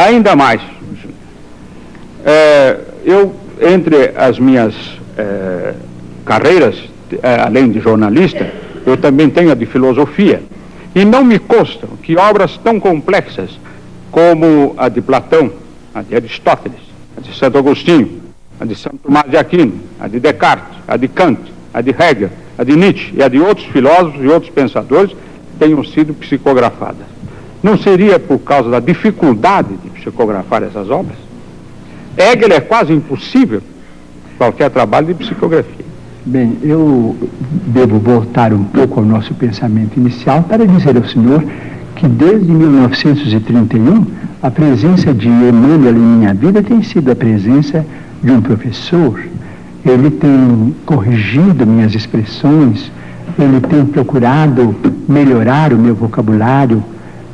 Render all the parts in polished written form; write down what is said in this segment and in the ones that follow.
Ainda mais, eu, entre as minhas carreiras, além de jornalista, eu também tenho a de filosofia. E não me consta que obras tão complexas como a de Platão, a de Aristóteles, a de Santo Agostinho, a de Santo Tomás de Aquino, a de Descartes, a de Kant, a de Hegel, a de Nietzsche e a de outros filósofos e outros pensadores tenham sido psicografadas. Não seria por causa da dificuldade de psicografar essas obras? Hegel é quase impossível qualquer trabalho de psicografia. Bem, eu devo voltar um pouco ao nosso pensamento inicial para dizer ao senhor que desde 1931 a presença de Emmanuel em minha vida tem sido a presença de um professor. Ele tem corrigido minhas expressões, ele tem procurado melhorar o meu vocabulário,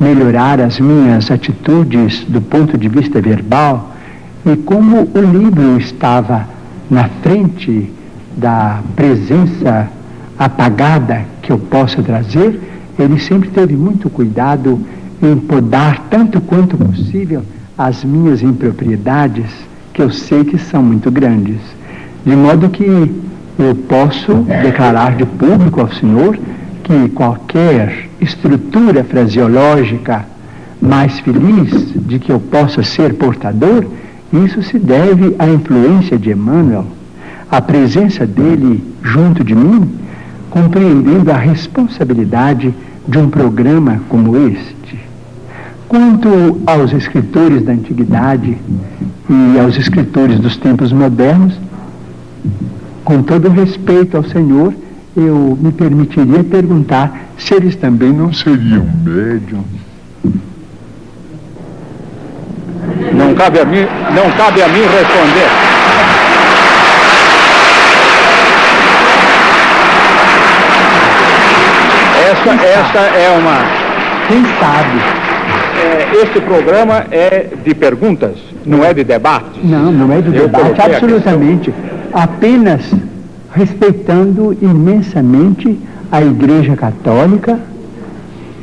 melhorar as minhas atitudes do ponto de vista verbal. E como o livro estava na frente da presença apagada que eu possa trazer, ele sempre teve muito cuidado em podar tanto quanto possível as minhas impropriedades, que eu sei que são muito grandes. De modo que eu posso declarar de público ao senhor que qualquer estrutura fraseológica mais feliz de que eu possa ser portador, isso se deve à influência de Emmanuel, a presença dele junto de mim, compreendendo a responsabilidade de um programa como este. Quanto aos escritores da antiguidade e aos escritores dos tempos modernos, com todo respeito ao senhor, eu me permitiria perguntar se eles também não seriam médiums. Não cabe a mim responder. Essa é uma... Quem sabe? Este programa é de perguntas, não é de debate. Não é de debate, absolutamente. Apenas respeitando imensamente a Igreja Católica,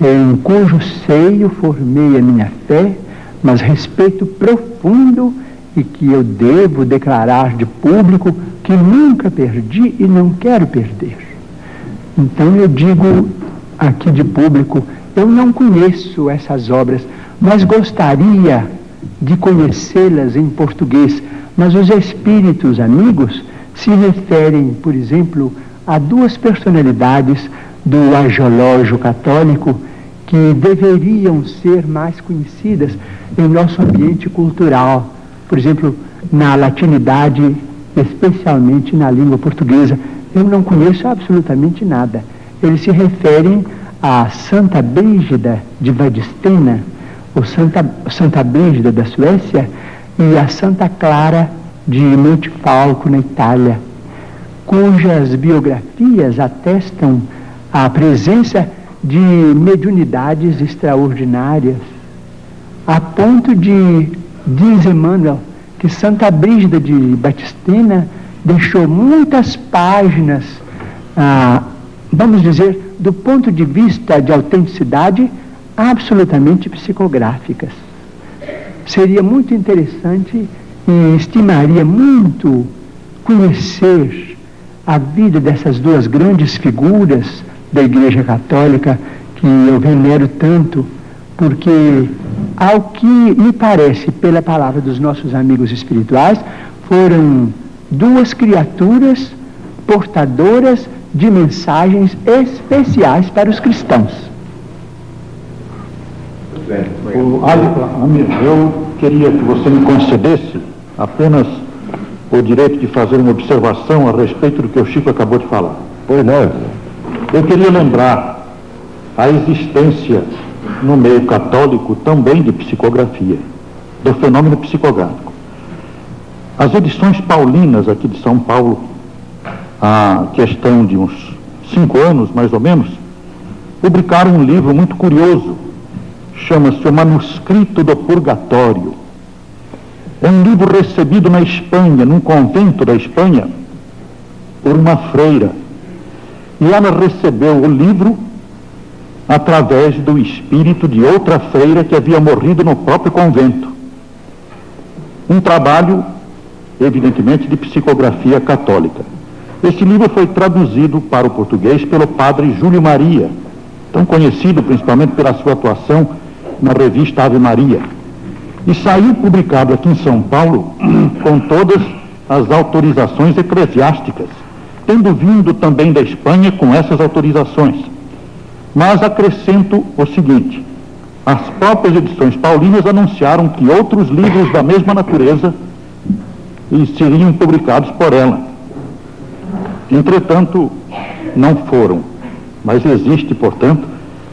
em cujo seio formei a minha fé, mas respeito profundo e que eu devo declarar de público que nunca perdi e não quero perder. Então eu digo aqui de público, eu não conheço essas obras, mas gostaria de conhecê-las em português. Mas os espíritos amigos se referem, por exemplo, a duas personalidades do agiológio católico que deveriam ser mais conhecidas em nosso ambiente cultural. Por exemplo, na latinidade, especialmente na língua portuguesa, eu não conheço absolutamente nada. Eles se referem a Santa Brígida de Vadstena, ou Santa Brígida da Suécia, e a Santa Clara de Montefalco, na Itália, cujas biografias atestam a presença de mediunidades extraordinárias, a ponto de, diz Emmanuel, que Santa Brígida de Vadstena deixou muitas páginas, vamos dizer, do ponto de vista de autenticidade, absolutamente psicográficas. Seria muito interessante e estimaria muito conhecer a vida dessas duas grandes figuras da Igreja Católica que eu venero tanto, porque, ao que me parece, pela palavra dos nossos amigos espirituais, foram duas criaturas portadoras de mensagens especiais para os cristãos. Eu queria que você me concedesse apenas o direito de fazer uma observação a respeito do que o Chico acabou de falar. Pois não. Eu queria lembrar a existência no meio católico também de psicografia, do fenômeno psicográfico. As edições paulinas aqui de São Paulo, há questão de uns 5 anos, mais ou menos, publicaram um livro muito curioso, chama-se O Manuscrito do Purgatório. É um livro recebido na Espanha, num convento da Espanha, por uma freira. E ela recebeu o livro através do espírito de outra freira que havia morrido no próprio convento. Um trabalho, evidentemente, de psicografia católica. Esse livro foi traduzido para o português pelo padre Júlio Maria, tão conhecido principalmente pela sua atuação na revista Ave Maria, e saiu publicado aqui em São Paulo com todas as autorizações eclesiásticas, tendo vindo também da Espanha com essas autorizações. Mas acrescento o seguinte: as próprias edições paulinas anunciaram que outros livros da mesma natureza seriam publicados por ela. Entretanto, não foram, mas existe, portanto,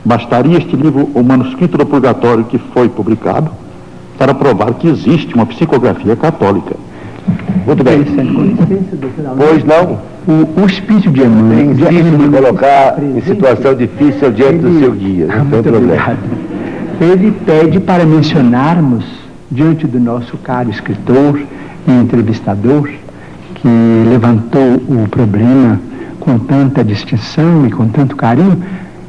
bastaria este livro, O Manuscrito do Purgatório, que foi publicado, para provar que existe uma psicografia católica. Muito bem. Pois não? O espírito de Emmanuel... É difícil de colocar em situação difícil diante do seu guia. Não tem problema. Ele pede para mencionarmos, diante do nosso caro escritor e entrevistador, que levantou o problema com tanta distinção e com tanto carinho,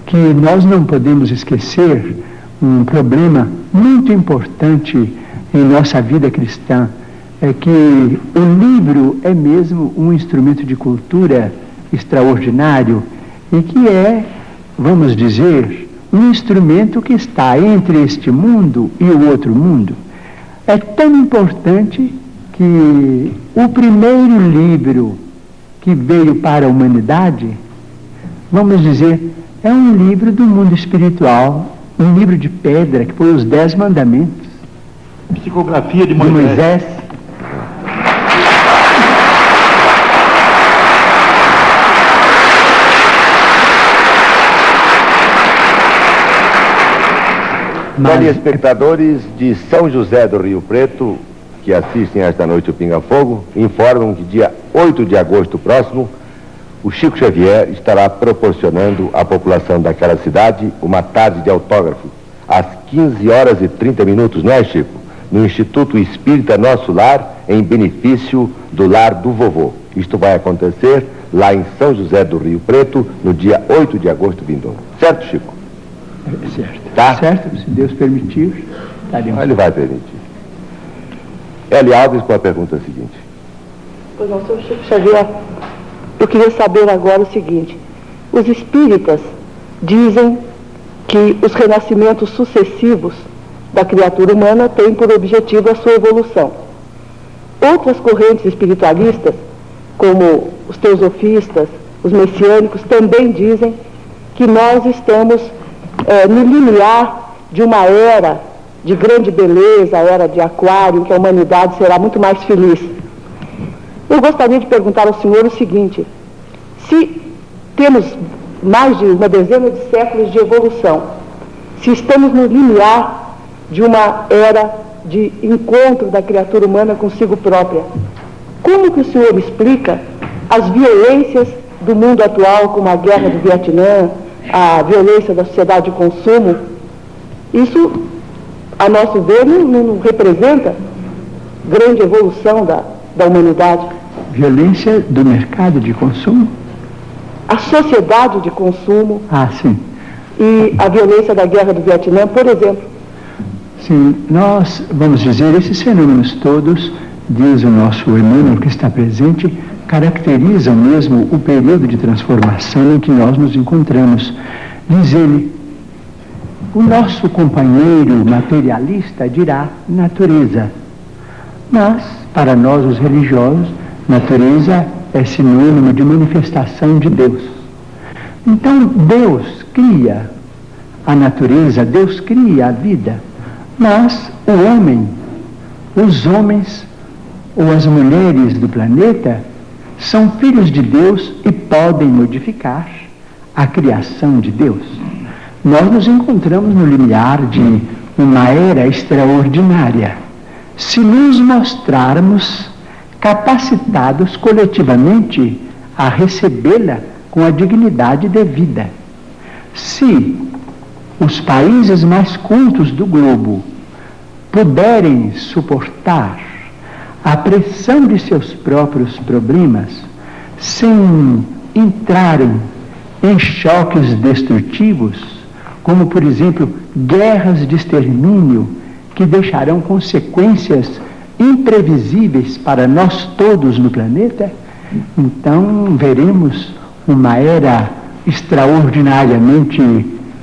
que nós não podemos esquecer um problema muito importante em nossa vida cristã, é que o livro é mesmo um instrumento de cultura extraordinário e que é, vamos dizer, um instrumento que está entre este mundo e o outro mundo. É tão importante que o primeiro livro que veio para a humanidade, vamos dizer, é um livro do mundo espiritual, um livro de pedra, que foi os 10 Mandamentos. Psicografia de Moisés. Telespectadores de São José do Rio Preto, que assistem esta noite o Pinga Fogo, informam que dia 8 de agosto próximo, o Chico Xavier estará proporcionando à população daquela cidade uma tarde de autógrafo, às 15h30, não é, Chico? No Instituto Espírita Nosso Lar, em benefício do Lar do Vovô. Isto vai acontecer lá em São José do Rio Preto, no dia 8 de agosto vindouro. Certo, Chico? Certo. Tá? Certo, se Deus permitir, estaremos. Ele vai permitir. Eli Alves com a pergunta seguinte. Pois não, senhor Chico Xavier, eu queria saber agora o seguinte: os espíritas dizem que os renascimentos sucessivos da criatura humana têm por objetivo a sua evolução. Outras correntes espiritualistas, como os teosofistas, os messiânicos, também dizem que nós estamos no limiar de uma era de grande beleza, a era de Aquário, em que a humanidade será muito mais feliz. Eu gostaria de perguntar ao senhor o seguinte: se temos mais de uma dezena de séculos de evolução, se estamos no limiar de uma era de encontro da criatura humana consigo própria, como que o senhor explica as violências do mundo atual, como a guerra do Vietnã, a violência da sociedade de consumo? Isso, a nosso ver, não representa grande evolução da humanidade. Violência do mercado de consumo? A sociedade de consumo. Ah, sim. E a violência da guerra do Vietnã, por exemplo. Sim, nós, vamos dizer, esses fenômenos todos, diz o nosso Emmanuel que está presente, caracterizam mesmo o período de transformação em que nós nos encontramos. Diz ele: o nosso companheiro materialista dirá natureza, mas para nós os religiosos, natureza é sinônimo de manifestação de Deus. Então Deus cria a natureza, Deus cria a vida, mas o homem, os homens ou as mulheres do planeta são filhos de Deus e podem modificar a criação de Deus. Nós nos encontramos no limiar de uma era extraordinária, se nos mostrarmos capacitados coletivamente a recebê-la com a dignidade devida. Se os países mais cultos do globo puderem suportar a pressão de seus próprios problemas sem entrarem em choques destrutivos, como, por exemplo, guerras de extermínio que deixarão consequências imprevisíveis para nós todos no planeta, então veremos uma era extraordinariamente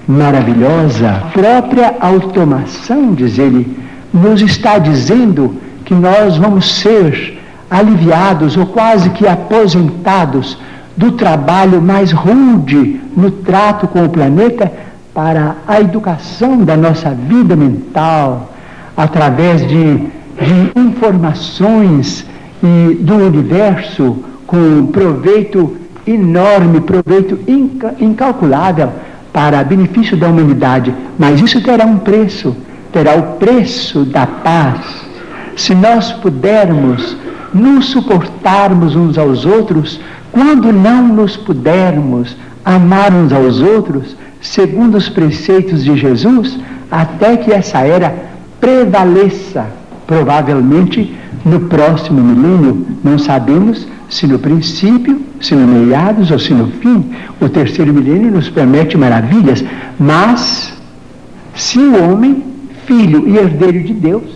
maravilhosa. A própria automação, diz ele, nos está dizendo que nós vamos ser aliviados ou quase que aposentados do trabalho mais rude no trato com o planeta para a educação da nossa vida mental, através de informações e do universo com proveito enorme, proveito incalculável para benefício da humanidade. Mas isso terá um preço, terá o preço da paz. Se nós pudermos nos suportarmos uns aos outros, quando não nos pudermos amar uns aos outros, segundo os preceitos de Jesus, até que essa era prevaleça, provavelmente no próximo milênio. Não sabemos se no princípio, se no meados ou se no fim. O terceiro milênio nos promete maravilhas, mas se o homem, filho e herdeiro de Deus,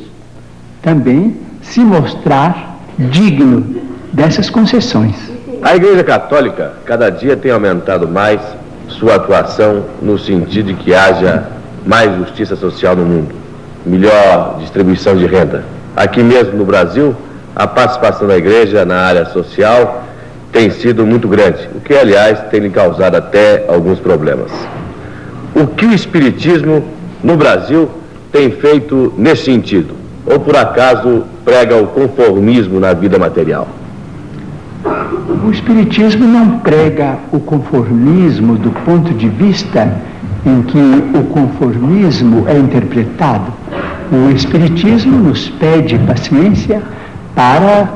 também se mostrar digno dessas concessões. A Igreja Católica cada dia tem aumentado mais sua atuação no sentido de que haja mais justiça social no mundo, melhor distribuição de renda. Aqui mesmo no Brasil, a participação da Igreja na área social tem sido muito grande, o que, aliás, tem lhe causado até alguns problemas. O que o Espiritismo no Brasil tem feito nesse sentido? Ou, por acaso, prega o conformismo na vida material? O Espiritismo não prega o conformismo do ponto de vista em que o conformismo é interpretado. O Espiritismo nos pede paciência para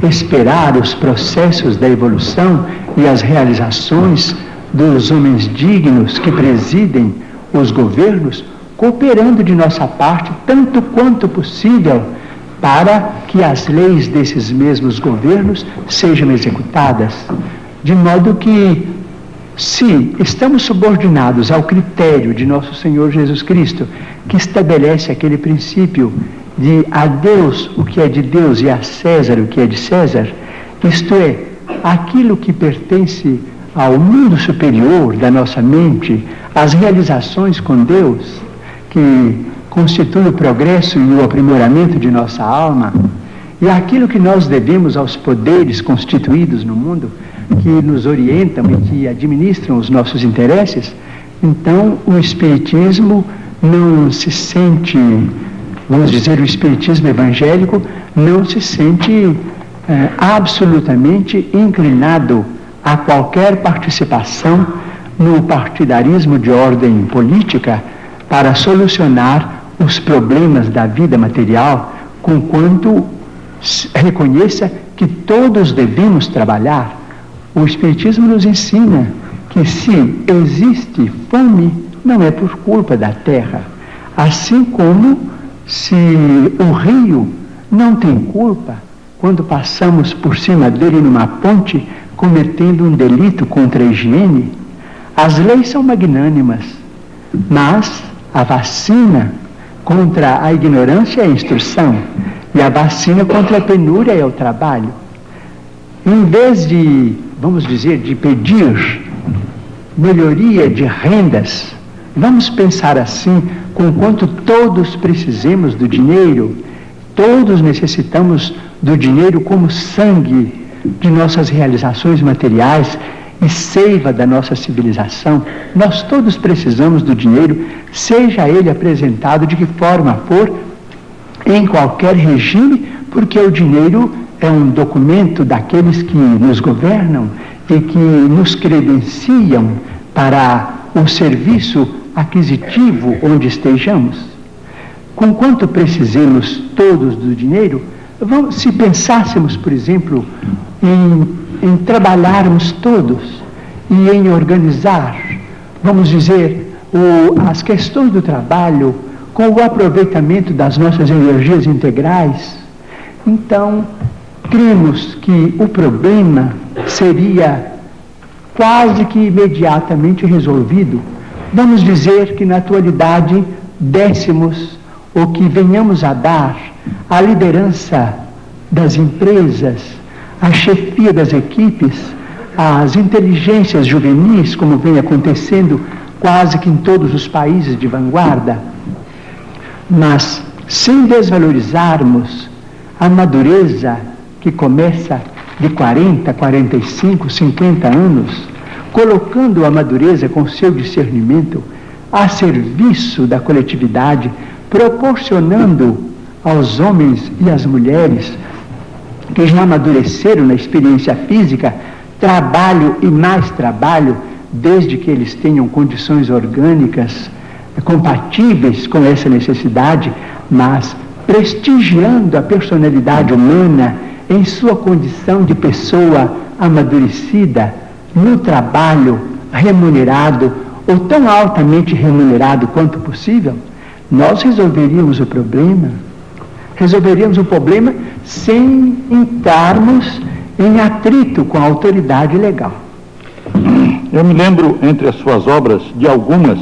esperar os processos da evolução e as realizações dos homens dignos que presidem os governos, cooperando de nossa parte tanto quanto possível para que as leis desses mesmos governos sejam executadas, de modo que, se estamos subordinados ao critério de nosso Senhor Jesus Cristo, que estabelece aquele princípio de a Deus o que é de Deus e a César o que é de César, isto é, aquilo que pertence ao mundo superior da nossa mente, as realizações com Deus, que constitui o progresso e o aprimoramento de nossa alma, e aquilo que nós devemos aos poderes constituídos no mundo, que nos orientam e que administram os nossos interesses, então o Espiritismo não se sente, vamos dizer, o Espiritismo evangélico não se sente absolutamente inclinado a qualquer participação no partidarismo de ordem política para solucionar os problemas da vida material, conquanto reconheça que todos devemos trabalhar. O Espiritismo nos ensina que se existe fome, não é por culpa da terra, assim como se o rio não tem culpa quando passamos por cima dele numa ponte cometendo um delito contra a higiene. As leis são magnânimas, mas a vacina contra a ignorância é a instrução, e a vacina contra a penúria é o trabalho. Em vez de, vamos dizer, de pedir melhoria de rendas, vamos pensar assim, conquanto todos precisemos do dinheiro, todos necessitamos do dinheiro como sangue de nossas realizações materiais e seiva da nossa civilização. Nós todos precisamos do dinheiro, seja ele apresentado de que forma for, em qualquer regime, porque o dinheiro é um documento daqueles que nos governam e que nos credenciam para o serviço aquisitivo onde estejamos. Conquanto precisemos todos do dinheiro, se pensássemos, por exemplo, em trabalharmos todos e em organizar, vamos dizer, as questões do trabalho com o aproveitamento das nossas energias integrais, então cremos que o problema seria quase que imediatamente resolvido. Vamos dizer que na atualidade dessemos ou que venhamos a dar a liderança das empresas, a chefia das equipes, as inteligências juvenis, como vem acontecendo quase que em todos os países de vanguarda, mas sem desvalorizarmos a madureza que começa de 40, 45, 50 anos, colocando a madureza com seu discernimento a serviço da coletividade, proporcionando aos homens e às mulheres que já amadureceram na experiência física trabalho e mais trabalho, desde que eles tenham condições orgânicas compatíveis com essa necessidade, mas prestigiando a personalidade humana em sua condição de pessoa amadurecida, no trabalho remunerado, ou tão altamente remunerado quanto possível, nós resolveríamos o problema sem entrarmos em atrito com a autoridade legal. Eu me lembro, entre as suas obras, de algumas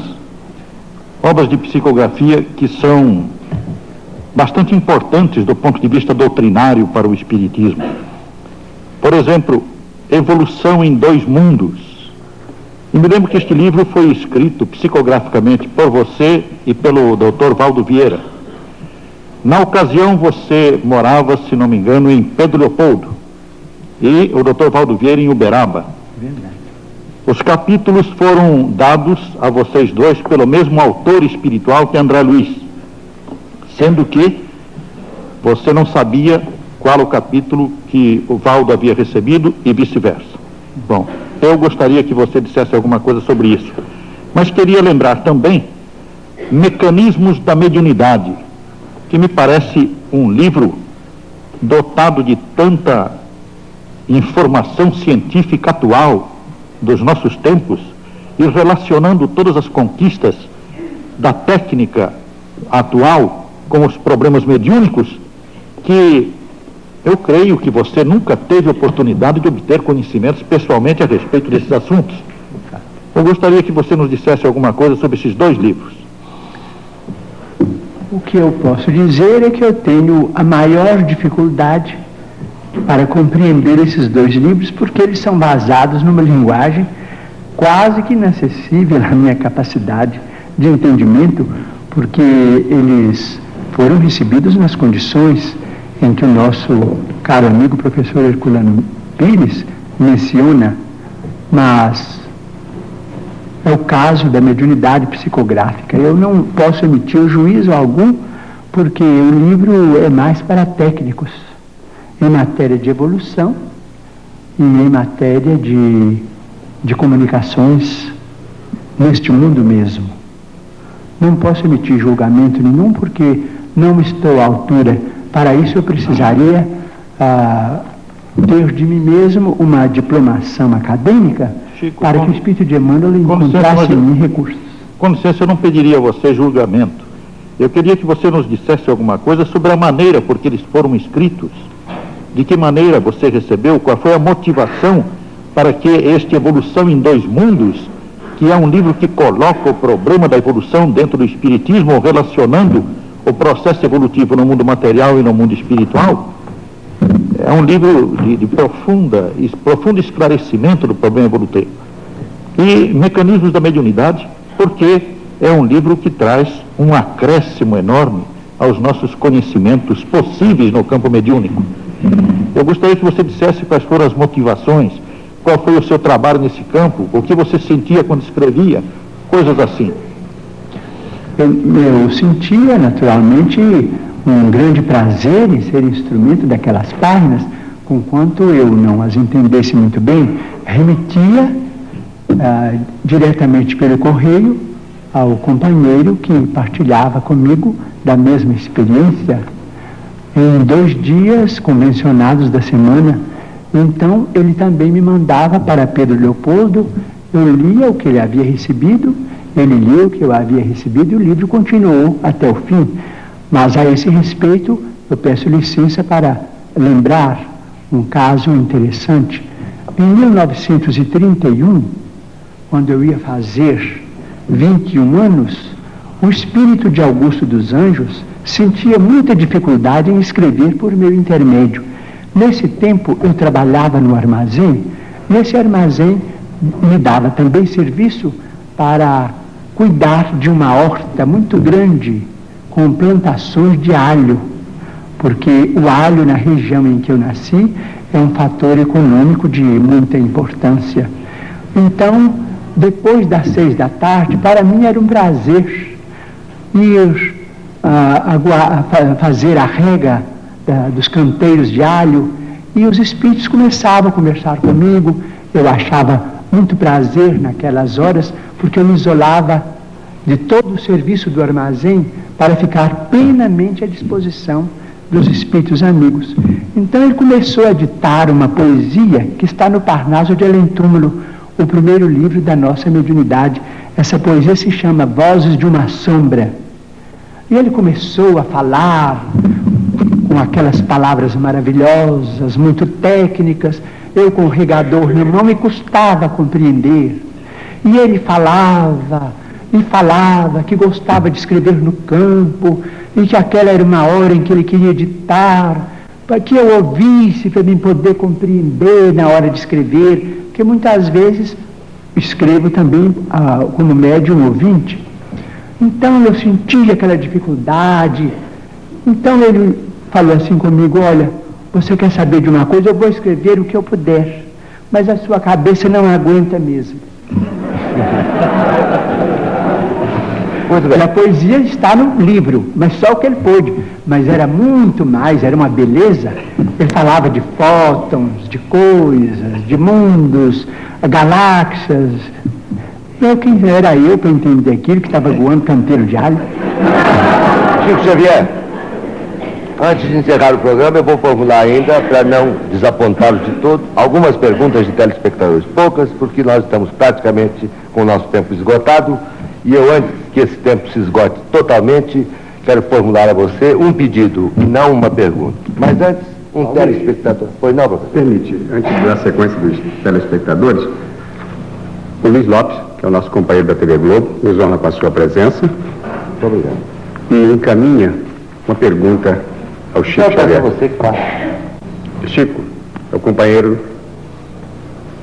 obras de psicografia que são bastante importantes do ponto de vista doutrinário para o espiritismo. Por exemplo, Evolução em Dois Mundos. E me lembro que este livro foi escrito psicograficamente por você e pelo Dr. Valdo Vieira. Na ocasião, você morava, se não me engano, em Pedro Leopoldo, e o Dr. Valdo Vieira em Uberaba. Verdade. Os capítulos foram dados a vocês dois pelo mesmo autor espiritual que André Luiz, sendo que você não sabia qual o capítulo que o Valdo havia recebido e vice-versa. Bom, eu gostaria que você dissesse alguma coisa sobre isso, mas queria lembrar também Mecanismos da Mediunidade, que me parece um livro dotado de tanta informação científica atual dos nossos tempos e relacionando todas as conquistas da técnica atual com os problemas mediúnicos, que eu creio que você nunca teve oportunidade de obter conhecimentos pessoalmente a respeito desses assuntos. Eu gostaria que você nos dissesse alguma coisa sobre esses dois livros. O que eu posso dizer é que eu tenho a maior dificuldade para compreender esses dois livros, porque eles são basados numa linguagem quase que inacessível à minha capacidade de entendimento, porque eles foram recebidos nas condições em que o nosso caro amigo professor Herculano Pires menciona, mas é o caso da mediunidade psicográfica. Eu não posso emitir juízo algum, porque o livro é mais para técnicos, em matéria de evolução e em matéria de comunicações neste mundo mesmo. Não posso emitir julgamento nenhum, porque não estou à altura. Para isso eu precisaria ter de mim mesmo uma diplomação acadêmica, Chico, para que o Espírito de Emmanuel encontrasse em mim recursos. Com licença, eu não pediria a você julgamento. Eu queria que você nos dissesse alguma coisa sobre a maneira por que eles foram escritos. De que maneira você recebeu, qual foi a motivação para que este Evolução em Dois Mundos, que é um livro que coloca o problema da evolução dentro do espiritismo, relacionando o processo evolutivo no mundo material e no mundo espiritual, é um livro de profundo esclarecimento do problema evolutivo. E Mecanismos da Mediunidade, porque é um livro que traz um acréscimo enorme aos nossos conhecimentos possíveis no campo mediúnico. Eu gostaria que você dissesse quais foram as motivações, qual foi o seu trabalho nesse campo, o que você sentia quando escrevia, coisas assim. Eu sentia, naturalmente, um grande prazer em ser instrumento daquelas páginas, conquanto eu não as entendesse muito bem, remetia diretamente pelo correio ao companheiro que partilhava comigo da mesma experiência, em 2 dias convencionados da semana. Então ele também me mandava para Pedro Leopoldo, eu lia o que ele havia recebido, ele lia o que eu havia recebido, e o livro continuou até o fim. Mas a esse respeito eu peço licença para lembrar um caso interessante. Em 1931, quando eu ia fazer 21 anos, o espírito de Augusto dos Anjos sentia muita dificuldade em escrever por meu intermédio. Nesse tempo eu trabalhava no armazém, e esse armazém me dava também serviço para cuidar de uma horta muito grande, com plantações de alho, porque o alho na região em que eu nasci é um fator econômico de muita importância. Então, depois das 6 da tarde, para mim era um prazer ir fazer a rega dos canteiros de alho, e os espíritos começavam a conversar comigo. Eu achava muito prazer naquelas horas, porque eu me isolava de todo o serviço do armazém para ficar plenamente à disposição dos espíritos amigos. Então ele começou a ditar uma poesia que está no Parnaso de Além-Túmulo, o primeiro livro da nossa mediunidade. Essa poesia se chama Vozes de uma Sombra. E ele começou a falar com aquelas palavras maravilhosas, muito técnicas. Eu, com o regador na mão, me custava compreender. E ele falava e falava que gostava de escrever no campo, e que aquela era uma hora em que ele queria ditar, para que eu ouvisse, para mim poder compreender na hora de escrever, porque muitas vezes escrevo também como médium ouvinte. Então eu senti aquela dificuldade. Então ele falou assim comigo: olha, você quer saber de uma coisa? Eu vou escrever o que eu puder, mas a sua cabeça não aguenta mesmo. A poesia está no livro, mas só o que ele pôde. Mas era muito mais, era uma beleza. Ele falava de fótons, de coisas, de mundos, galáxias. Quem era eu para entender aquilo que estava voando canteiro de alho? Chico Xavier, antes de encerrar o programa, eu vou formular ainda, para não desapontá-los de todo, algumas perguntas de telespectadores. Poucas, porque nós estamos praticamente com o nosso tempo esgotado. E eu, antes que esse tempo se esgote totalmente, quero formular a você um pedido e não uma pergunta. Mas antes, um telespectador. Pois não, professor? Permite, antes da sequência dos telespectadores, o Luiz Lopes, que é o nosso companheiro da TV Globo, nos honra com a sua presença. Muito obrigado. E encaminha uma pergunta ao Chico Xavier. Você que faz. Chico, é o companheiro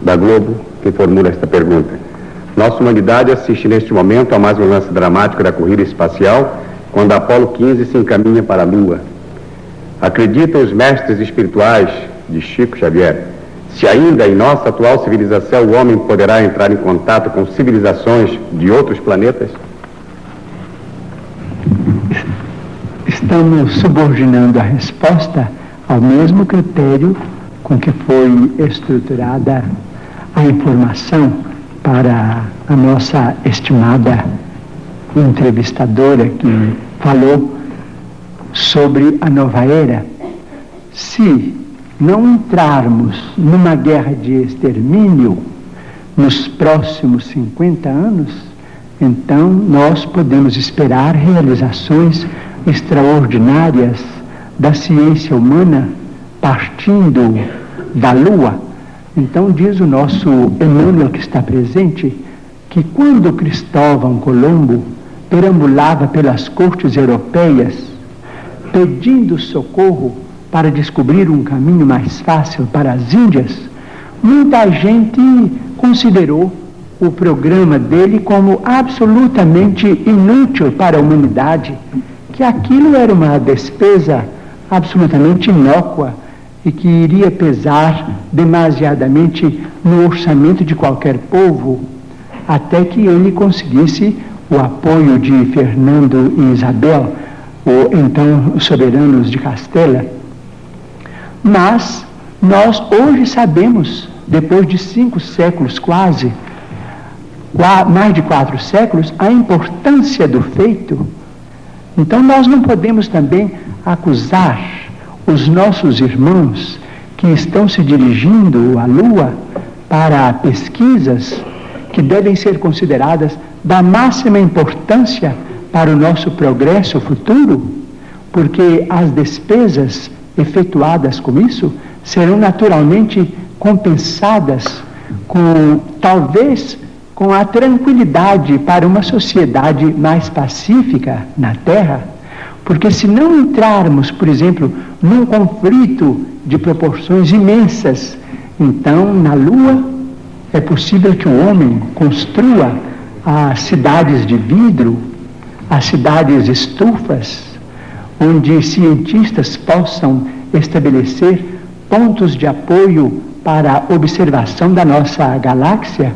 da Globo que formula esta pergunta. Nossa humanidade assiste neste momento a mais um lance dramático da corrida espacial, quando a Apolo 15 se encaminha para a Lua. Acreditam os mestres espirituais de Chico Xavier, se ainda em nossa atual civilização o homem poderá entrar em contato com civilizações de outros planetas? Estamos subordinando a resposta ao mesmo critério com que foi estruturada a informação para a nossa estimada entrevistadora que falou sobre a nova era. Se não entrarmos numa guerra de extermínio nos próximos 50 anos, então nós podemos esperar realizações extraordinárias da ciência humana partindo da Lua. Então diz o nosso Emmanuel, que está presente, que quando Cristóvão Colombo perambulava pelas cortes europeias pedindo socorro para descobrir um caminho mais fácil para as Índias, muita gente considerou o programa dele como absolutamente inútil para a humanidade, que aquilo era uma despesa absolutamente inócua e que iria pesar demasiadamente no orçamento de qualquer povo, até que ele conseguisse o apoio de Fernando e Isabel, então soberanos de Castela. Mas nós hoje sabemos, depois de 5 séculos quase, mais de 4 séculos, a importância do feito. Então nós não podemos também acusar os nossos irmãos que estão se dirigindo à Lua para pesquisas que devem ser consideradas da máxima importância para o nosso progresso futuro, porque as despesas efetuadas com isso serão naturalmente compensadas com, talvez, com a tranquilidade para uma sociedade mais pacífica na Terra, porque se não entrarmos, por exemplo, num conflito de proporções imensas, então na Lua é possível que o homem construa as cidades de vidro, as cidades estufas, onde cientistas possam estabelecer pontos de apoio para a observação da nossa galáxia.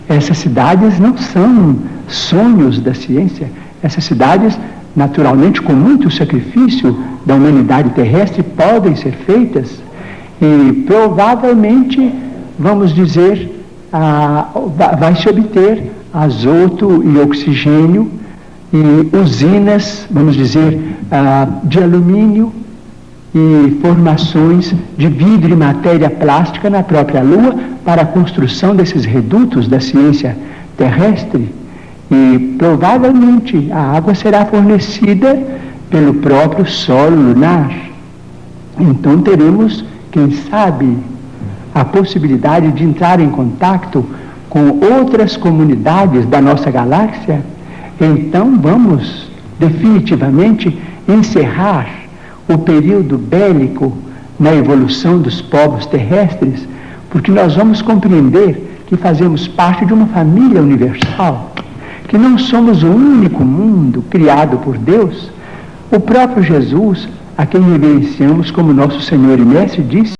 Essas cidades não são sonhos da ciência, essas cidades, naturalmente, com muito sacrifício da humanidade terrestre, podem ser feitas e provavelmente, vamos dizer, vai se obter azoto e oxigênio e usinas, vamos dizer, de alumínio e formações de vidro e matéria plástica na própria Lua para a construção desses redutos da ciência terrestre. E provavelmente a água será fornecida pelo próprio solo lunar. Então teremos, quem sabe, a possibilidade de entrar em contato com outras comunidades da nossa galáxia. Então vamos definitivamente encerrar o período bélico na evolução dos povos terrestres, porque nós vamos compreender que fazemos parte de uma família universal, que não somos o único mundo criado por Deus. O próprio Jesus, a quem reverenciamos como nosso Senhor e Mestre, disse